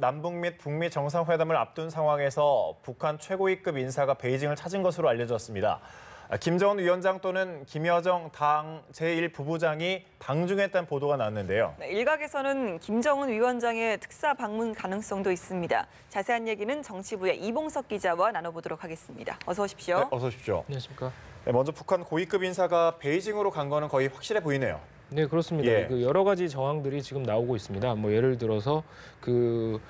남북 및 북미 정상회담을 앞둔 상황에서 북한 최고위급 인사가 베이징을 찾은 것으로 알려졌습니다. 김정은 위원장 또는 김여정 당 제1부부장이 방중했다는 보도가 나왔는데요. 네, 일각에서는 김정은 위원장의 특사 방문 가능성도 있습니다. 자세한 얘기는 정치부의 이봉석 기자와 나눠보도록 하겠습니다. 어서 오십시오. 네, 어서 오십시오. 안녕하십니까. 네, 먼저 북한 고위급 인사가 베이징으로 간 거는 거의 확실해 보이네요. 네, 그렇습니다. 예. 그 여러 가지 정황들이 지금 나오고 있습니다. 뭐 예를 들어서 그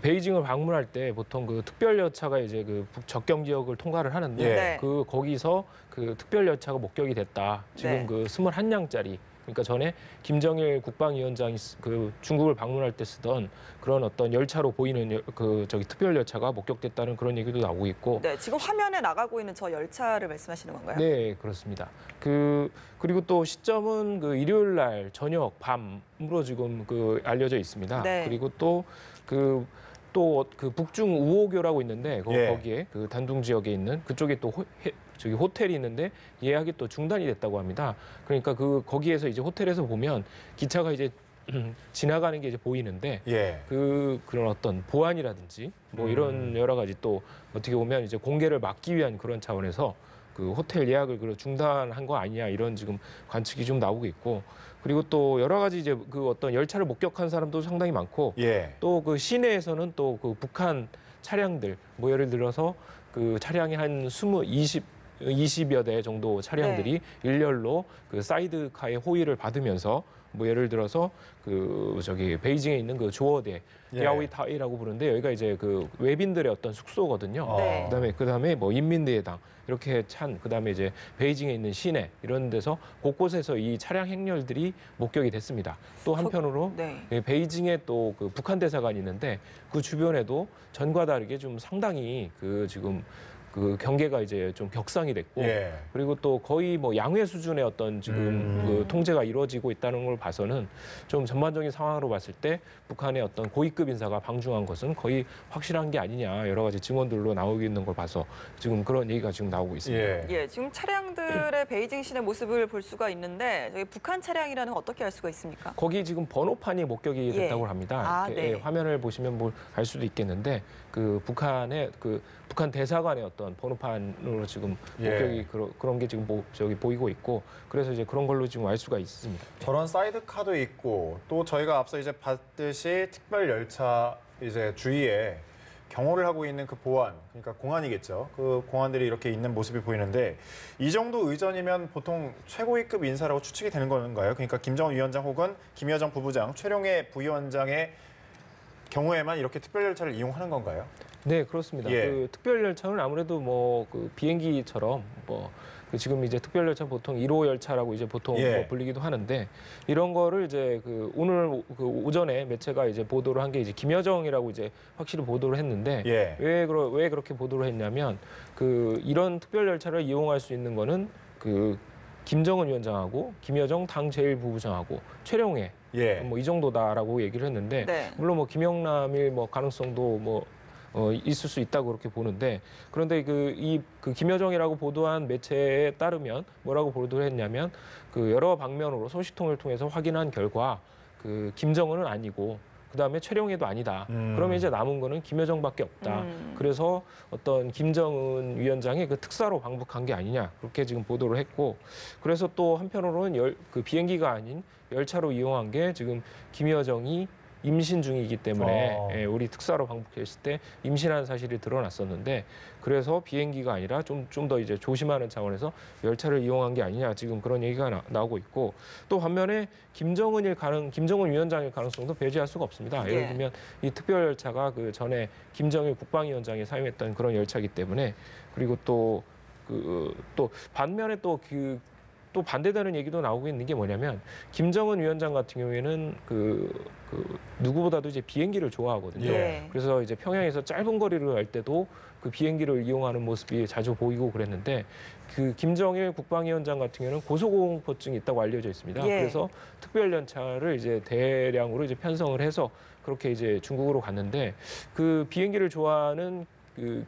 베이징을 방문할 때 보통 그 특별 열차가 이제 그 북적경 지역을 통과를 하는데 네. 그 거기서 그 특별 열차가 목격이 됐다. 지금 네. 그 21량짜리. 그러니까 전에 김정일 국방위원장이 그 중국을 방문할 때 쓰던 그런 어떤 열차로 보이는 특별 열차가 목격됐다는 그런 얘기도 나오고 있고. 네, 지금 화면에 나가고 있는 저 열차를 말씀하시는 건가요? 네, 그렇습니다. 그리고 또 시점은 그 일요일 날 저녁 밤으로 지금 알려져 있습니다. 네. 그리고 또 그 북중 우호교라고 있는데 예. 거기에 그 단둥 지역에 있는 그쪽에 또 호텔이 있는데 예약이 또 중단이 됐다고 합니다. 그러니까 거기에서 이제 호텔에서 보면 기차가 이제 지나가는 게 이제 보이는데 예. 그런 어떤 보안이라든지 뭐 이런 여러 가지 또 어떻게 보면 이제 공개를 막기 위한 그런 차원에서 그 호텔 예약을 중단한 거 아니냐 이런 지금 관측이 좀 나오고 있고, 그리고 또 여러 가지 이제 그 어떤 열차를 목격한 사람도 상당히 많고 예. 또 그 시내에서는 또 그 북한 차량들 뭐 예를 들어서 그 차량이 한 20여 대 정도 차량들이 일렬로 그 사이드카의 호위를 받으면서 뭐 예를 들어서 베이징에 있는 그 조어대 예. 야오이타이라고 부르는데 여기가 이제 그 외빈들의 어떤 숙소거든요. 네. 그다음에 뭐 인민대회당 이렇게 그다음에 이제 베이징에 있는 시내 이런 데서 곳곳에서 이 차량 행렬들이 목격이 됐습니다. 또 한편으로 네. 베이징에 또 그 북한 대사관이 있는데 그 주변에도 전과 다르게 좀 상당히 지금 경계가 이제 좀 격상이 됐고, 예. 그리고 또 거의 뭐 양회 수준의 어떤 지금 그 통제가 이루어지고 있다는 걸 봐서는 좀 전반적인 상황으로 봤을 때 북한의 어떤 고위급 인사가 방중한 것은 거의 확실한 게 아니냐 여러 가지 증언들로 나오고 있는 걸 봐서 지금 그런 얘기가 지금 나오고 있습니다. 예. 예, 지금 차량들의 베이징 시내 모습을 볼 수가 있는데 저기 북한 차량이라는 건 어떻게 알 수가 있습니까? 거기 지금 번호판이 목격이 됐다고 합니다. 아, 이렇게, 네. 화면을 보시면 알 수도 있겠는데 북한 대사관의 어떤 번호판으로 지금 예. 목격이 그런 게 지금 보이고 있고, 그래서 이제 그런 걸로 지금 알 수가 있습니다. 저런 사이드카도 있고 또 저희가 앞서 이제 봤듯이 특별 열차 이제 주위에 경호를 하고 있는 그 보안, 그러니까 공안이겠죠. 그 공안들이 이렇게 있는 모습이 보이는데 이 정도 의전이면 보통 최고위급 인사라고 추측이 되는 건가요? 그러니까 김정은 위원장 혹은 김여정 부부장, 최룡해 부위원장의 경우에만 이렇게 특별 열차를 이용하는 건가요? 네, 그렇습니다. 예. 그 특별 열차는 아무래도 뭐 비행기처럼 지금 이제 특별 열차 보통 1호 열차라고 이제 보통 예. 뭐 불리기도 하는데, 이런 거를 이제 오늘 오전에 매체가 이제 보도를 한 게 이제 김여정이라고 이제 확실히 보도를 했는데, 예. 왜 그렇게 보도를 했냐면 이런 특별 열차를 이용할 수 있는 거는 김정은 위원장하고 김여정 당 제1부부장하고 최룡해 예. 뭐 이 정도다라고 얘기를 했는데, 네. 물론 뭐 김영남일 가능성도 있을 수 있다고 그렇게 보는데, 그런데 김여정이라고 보도한 매체에 따르면 뭐라고 보도를 했냐면 여러 방면으로 소식통을 통해서 확인한 결과 김정은은 아니고 그다음에 최룡해도 아니다. 그러면 이제 남은 거는 김여정밖에 없다. 그래서 어떤 김정은 위원장의 특사로 방북한 게 아니냐 그렇게 지금 보도를 했고, 그래서 또 한편으로는 비행기가 아닌 열차로 이용한 게 지금 김여정이 임신 중이기 때문에 우리 특사로 방북했을 때 임신한 사실이 드러났었는데, 그래서 비행기가 아니라 좀 더 이제 조심하는 차원에서 열차를 이용한 게 아니냐 지금 그런 얘기가 나오고 있고, 또 반면에 김정은 위원장일 가능성도 배제할 수가 없습니다. 예를 들면 이 특별 열차가 전에 김정일 국방위원장이 사용했던 그런 열차이기 때문에, 그리고 또 반면에 또 반대되는 얘기도 나오고 있는 게 뭐냐면, 김정은 위원장 같은 경우에는 누구보다도 이제 비행기를 좋아하거든요. 예. 그래서 이제 평양에서 짧은 거리를 갈 때도 비행기를 이용하는 모습이 자주 보이고 그랬는데, 김정일 국방위원장 같은 경우는 고소공포증이 있다고 알려져 있습니다. 예. 그래서 특별 열차를 이제 대량으로 이제 편성을 해서 그렇게 이제 중국으로 갔는데, 비행기를 좋아하는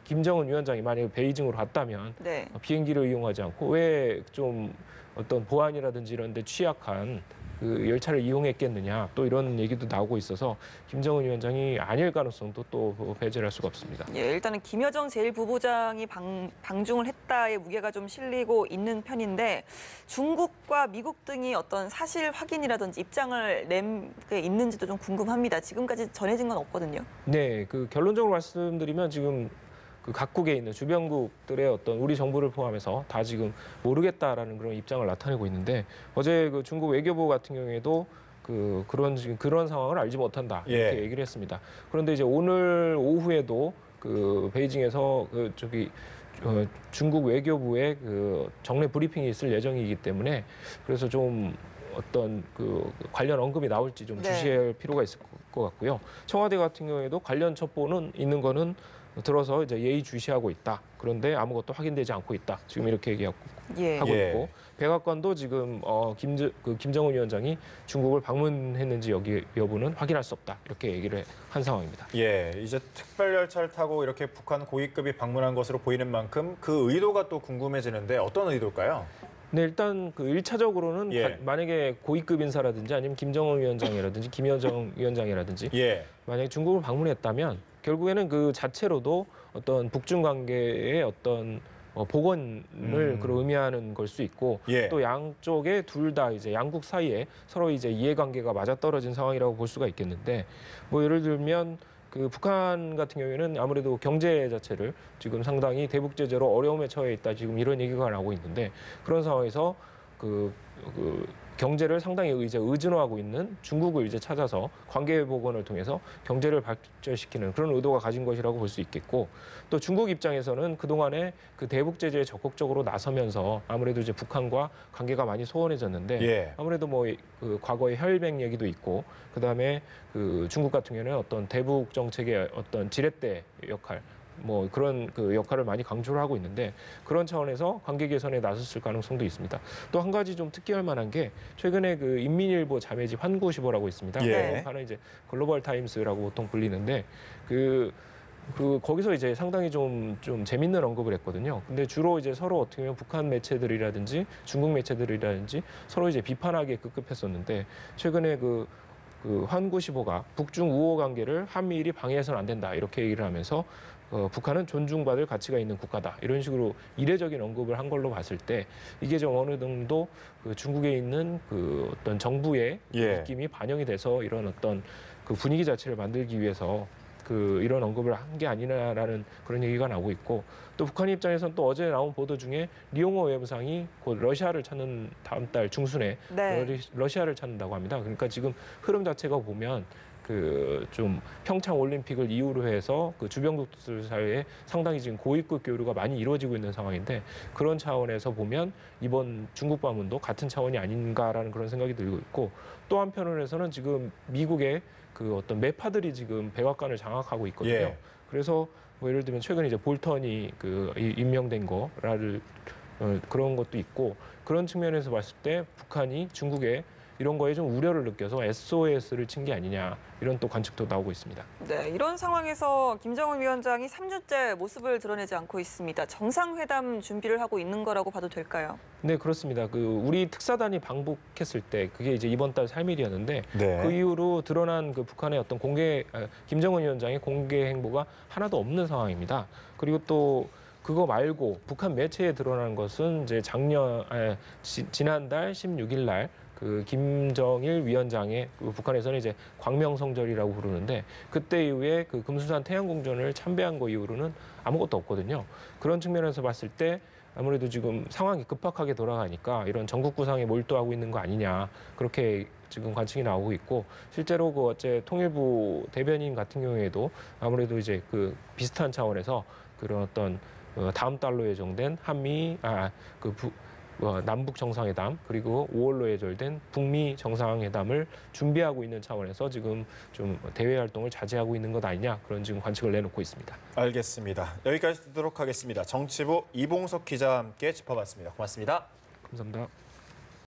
김정은 위원장이 만약에 베이징으로 갔다면 네. 비행기를 이용하지 않고 왜 좀 어떤 보안이라든지 이런 데 취약한 그 열차를 이용했겠느냐 또 이런 얘기도 나오고 있어서 김정은 위원장이 아닐 가능성도 또 배제할 수가 없습니다. 예, 일단은 김여정 제1부부장이 방중을 했다의 무게가 좀 실리고 있는 편인데 중국과 미국 등이 어떤 사실 확인이라든지 입장을 낸게 있는지도 좀 궁금합니다. 지금까지 전해진 건 없거든요. 네, 그 결론적으로 말씀드리면 지금 그 각국에 있는 주변국들의 어떤 우리 정부를 포함해서 다 지금 모르겠다라는 그런 입장을 나타내고 있는데 어제 그 중국 외교부 같은 경우에도 그런 상황을 알지 못한다 이렇게 예. 얘기를 했습니다. 그런데 이제 오늘 오후에도 그 베이징에서 중국 외교부의 그 정례 브리핑이 있을 예정이기 때문에 그래서 좀 어떤 그 관련 언급이 나올지 좀 네. 주시할 필요가 있을 것 같고요. 청와대 같은 경우에도 관련 첩보는 있는 거는 들어서 이제 예의주시하고 있다. 그런데 아무것도 확인되지 않고 있다. 지금 이렇게 얘기하고 예. 있고 백악관도 지금 김정은 위원장이 중국을 방문했는지 여부는 확인할 수 없다. 이렇게 얘기를 한 상황입니다. 예, 이제 특별 열차를 타고 이렇게 북한 고위급이 방문한 것으로 보이는 만큼 그 의도가 또 궁금해지는데 어떤 의도일까요? 네, 일단 그 1차적으로는 예. 만약에 고위급 인사라든지 아니면 김정은 위원장이라든지 김여정 위원장이라든지 예, 만약에 중국을 방문했다면 결국에는 그 자체로도 어떤 북중 관계의 어떤 복원을 그런 의미하는 걸 수 있고 예. 또 양쪽에 둘 다 이제 양국 사이에 서로 이제 이해관계가 맞아떨어진 상황이라고 볼 수가 있겠는데 뭐 예를 들면 그 북한 같은 경우에는 아무래도 경제 자체를 지금 상당히 대북 제재로 어려움에 처해 있다 지금 이런 얘기가 나오고 있는데 그런 상황에서 그 경제를 상당히 이제 의존하고 있는 중국을 이제 찾아서 관계 복원을 통해서 경제를 발전시키는 그런 의도가 가진 것이라고 볼 수 있겠고 또 중국 입장에서는 그동안에 그 대북 제재에 적극적으로 나서면서 아무래도 이제 북한과 관계가 많이 소원해졌는데 예. 아무래도 뭐 그 과거의 혈맹 얘기도 있고 그다음에 그 중국 같은 경우에는 어떤 대북 정책의 어떤 지렛대 역할 뭐 그런 그 역할을 많이 강조를 하고 있는데 그런 차원에서 관계 개선에 나섰을 가능성도 있습니다. 또 한 가지 좀 특이할 만한 게 최근에 그 인민일보 자매지 환구시보라고 있습니다. 예. 하나 이제 글로벌 타임스라고 보통 불리는데 거기서 이제 상당히 좀 재밌는 언급을 했거든요. 근데 주로 이제 서로 어떻게 보면 북한 매체들이라든지 중국 매체들이라든지 서로 이제 비판하게 급급했었는데 최근에 그 환구시보가 북중 우호 관계를 한미일이 방해해서는 안 된다 이렇게 얘기를 하면서 북한은 존중받을 가치가 있는 국가다 이런 식으로 이례적인 언급을 한 걸로 봤을 때 이게 좀 어느 정도 그 중국에 있는 그 어떤 정부의 예. 느낌이 반영이 돼서 이런 어떤 그 분위기 자체를 만들기 위해서 이런 언급을 한 게 아니냐라는 그런 얘기가 나오고 있고 또 북한 입장에서는 또 어제 나온 보도 중에 리용호 외무상이 곧 러시아를 찾는 다음 달 중순에 네. 러시아를 찾는다고 합니다. 그러니까 지금 흐름 자체가 보면 좀 평창 올림픽을 이유로 해서 그 주변국들 사이에 상당히 지금 고위급 교류가 많이 이루어지고 있는 상황인데 그런 차원에서 보면 이번 중국 방문도 같은 차원이 아닌가라는 그런 생각이 들고 있고 또 한편으로는 지금 미국의 그 어떤 매파들이 지금 백악관을 장악하고 있거든요. 예. 그래서 뭐 예를 들면 최근에 이제 볼턴이 임명된 거를 그런 것도 있고 그런 측면에서 봤을 때 북한이 중국에 이런 거에 좀 우려를 느껴서 SOS를 친 게 아니냐 이런 또 관측도 나오고 있습니다. 네, 이런 상황에서 김정은 위원장이 3주째 모습을 드러내지 않고 있습니다. 정상회담 준비를 하고 있는 거라고 봐도 될까요? 네, 그렇습니다. 우리 특사단이 방북했을 때 그게 이제 이번 달 3일이었는데 네. 그 이후로 드러난 그 북한의 어떤 김정은 위원장의 공개 행보가 하나도 없는 상황입니다. 그리고 또 그거 말고 북한 매체에 드러난 것은 이제 지난달 16일 날 그 김정일 위원장의 북한에서는 이제 광명성절이라고 부르는데 그때 이후에 그 금수산 태양궁전을 참배한 거 이후로는 아무것도 없거든요. 그런 측면에서 봤을 때 아무래도 지금 상황이 급박하게 돌아가니까 이런 전국 구상에 몰두하고 있는 거 아니냐 그렇게 지금 관측이 나오고 있고 실제로 어제 통일부 대변인 같은 경우에도 아무래도 이제 비슷한 차원에서 그런 어떤 다음 달로 예정된 남북 정상회담 그리고 5월로 예정된 북미 정상회담을 준비하고 있는 차원에서 지금 좀 대외 활동을 자제하고 있는 것 아니냐 그런 지금 관측을 내놓고 있습니다. 알겠습니다. 여기까지 듣도록 하겠습니다. 정치부 이봉석 기자와 함께 짚어봤습니다. 고맙습니다. 감사합니다.